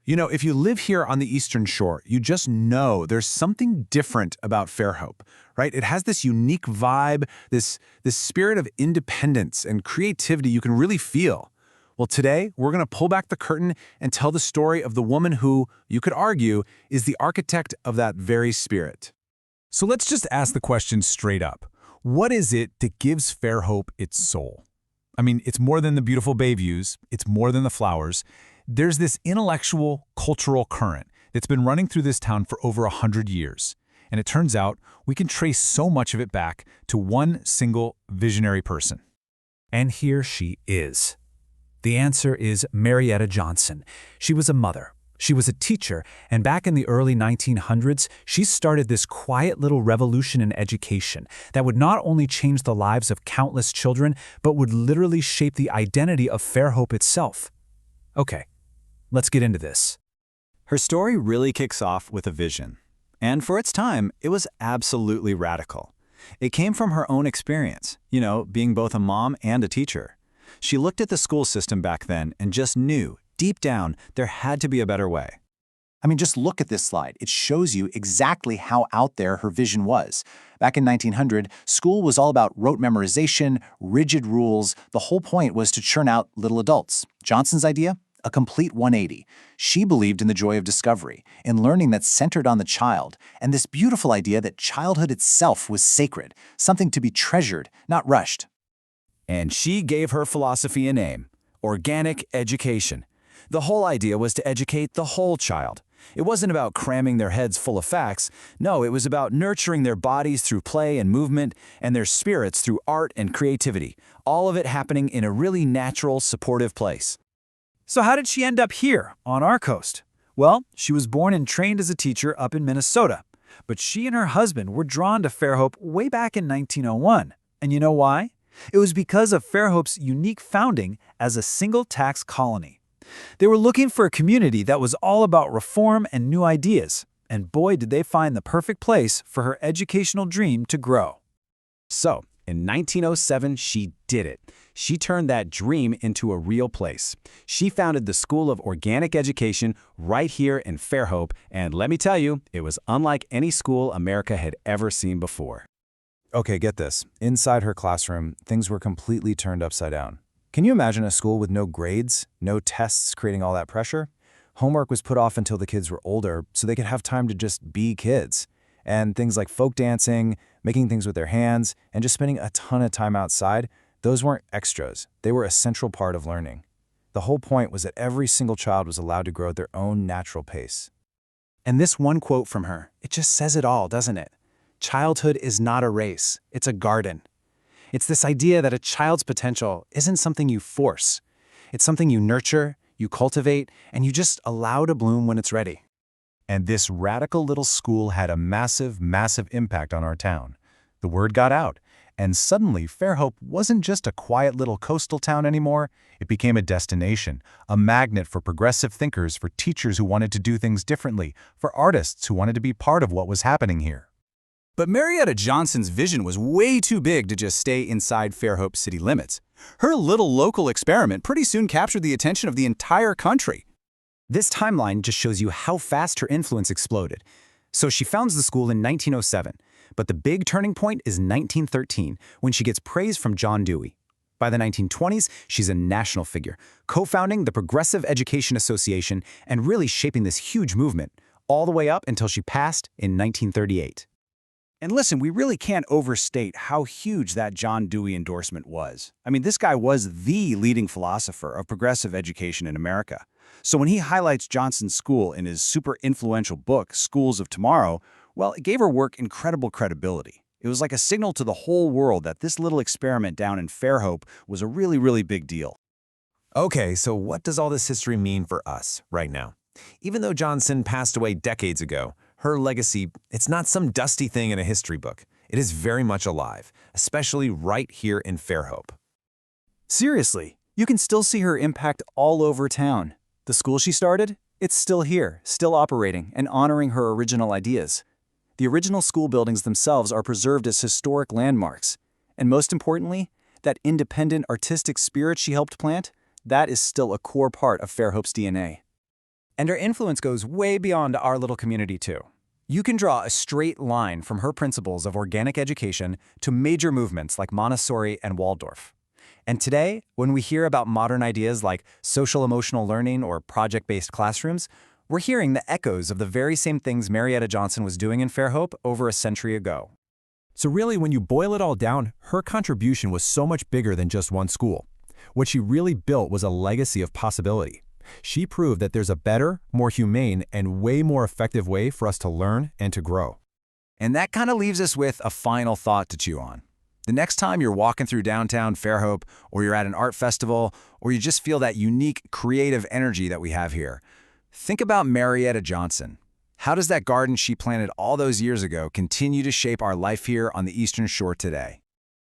You know, if you live here on the Eastern Shore, you just know there's something different about Fairhope, right? It has this unique vibe, this spirit of independence and creativity you can really feel. Well, today, we're going to pull back the curtain and tell the story of the woman who, you could argue, is the architect of that very spirit. So let's just ask the question straight up. What is it that gives Fairhope its soul? I mean, it's more than the beautiful bay views. It's more than the flowers. There's this intellectual, cultural current that's been running through this town for over 100 years. And it turns out we can trace so much of it back to one single visionary person. And here she is. The answer is Marietta Johnson. She was a mother. She was a teacher, and back in the early 1900s, she started this quiet little revolution in education that would not only change the lives of countless children, but would literally shape the identity of Fairhope itself. Okay, let's get into this. Her story really kicks off with a vision. And for its time, it was absolutely radical. It came from her own experience, being both a mom and a teacher. She looked at the school system back then and just knew, deep down, there had to be a better way. I mean, just look at this slide. It shows you exactly how out there her vision was. Back in 1900, school was all about rote memorization, rigid rules. The whole point was to churn out little adults. Johnson's idea? A complete 180. She believed in the joy of discovery, in learning that's centered on the child, and this beautiful idea that childhood itself was sacred, something to be treasured, not rushed. And she gave her philosophy a name: organic education. The whole idea was to educate the whole child. It wasn't about cramming their heads full of facts. No, it was about nurturing their bodies through play and movement, and their spirits through art and creativity, all of it happening in a really natural, supportive place. So how did she end up here, on our coast? Well, she was born and trained as a teacher up in Minnesota. But she and her husband were drawn to Fairhope way back in 1901. And you know why? It was because of Fairhope's unique founding as a single tax colony. They were looking for a community that was all about reform and new ideas. And boy, did they find the perfect place for her educational dream to grow. So, in 1907, she did it. She turned that dream into a real place. She founded the School of Organic Education right here in Fairhope, and let me tell you, it was unlike any school America had ever seen before. Okay, get this. Inside her classroom, things were completely turned upside down. Can you imagine a school with no grades, no tests creating all that pressure? Homework was put off until the kids were older so they could have time to just be kids. And things like folk dancing, making things with their hands, and just spending a ton of time outside, those weren't extras. They were a central part of learning. The whole point was that every single child was allowed to grow at their own natural pace. And this one quote from her, it just says it all, doesn't it? Childhood is not a race, it's a garden. It's this idea that a child's potential isn't something you force. It's something you nurture, you cultivate, and you just allow to bloom when it's ready. And this radical little school had a massive, massive impact on our town. The word got out, and suddenly Fairhope wasn't just a quiet little coastal town anymore. It became a destination, a magnet for progressive thinkers, for teachers who wanted to do things differently, for artists who wanted to be part of what was happening here. But Marietta Johnson's vision was way too big to just stay inside Fairhope city limits. Her little local experiment pretty soon captured the attention of the entire country. This timeline just shows you how fast her influence exploded. So she founds the school in 1907, but the big turning point is 1913, when she gets praise from John Dewey. By the 1920s, she's a national figure, co-founding the Progressive Education Association and really shaping this huge movement, all the way up until she passed in 1938. And listen, we really can't overstate how huge that John Dewey endorsement was. I mean, this guy was the leading philosopher of progressive education in America. So when he highlights Johnson's school in his super influential book, Schools of Tomorrow, well, it gave her work incredible credibility. It was like a signal to the whole world that this little experiment down in Fairhope was a really, really big deal. Okay, so what does all this history mean for us right now? Even though Johnson passed away decades ago, her legacy, it's not some dusty thing in a history book. It is very much alive, especially right here in Fairhope. Seriously, you can still see her impact all over town. The school she started, it's still here, still operating, and honoring her original ideas. The original school buildings themselves are preserved as historic landmarks. And most importantly, that independent artistic spirit she helped plant, that is still a core part of Fairhope's DNA. And her influence goes way beyond our little community, too. You can draw a straight line from her principles of organic education to major movements like Montessori and Waldorf. And today, when we hear about modern ideas like social-emotional learning or project-based classrooms, we're hearing the echoes of the very same things Marietta Johnson was doing in Fairhope over a century ago. So really, when you boil it all down, her contribution was so much bigger than just one school. What she really built was a legacy of possibility. She proved that there's a better, more humane, and way more effective way for us to learn and to grow. And that kind of leaves us with a final thought to chew on. The next time you're walking through downtown Fairhope, or you're at an art festival, or you just feel that unique, creative energy that we have here, think about Marietta Johnson. How does that garden she planted all those years ago continue to shape our life here on the Eastern Shore today?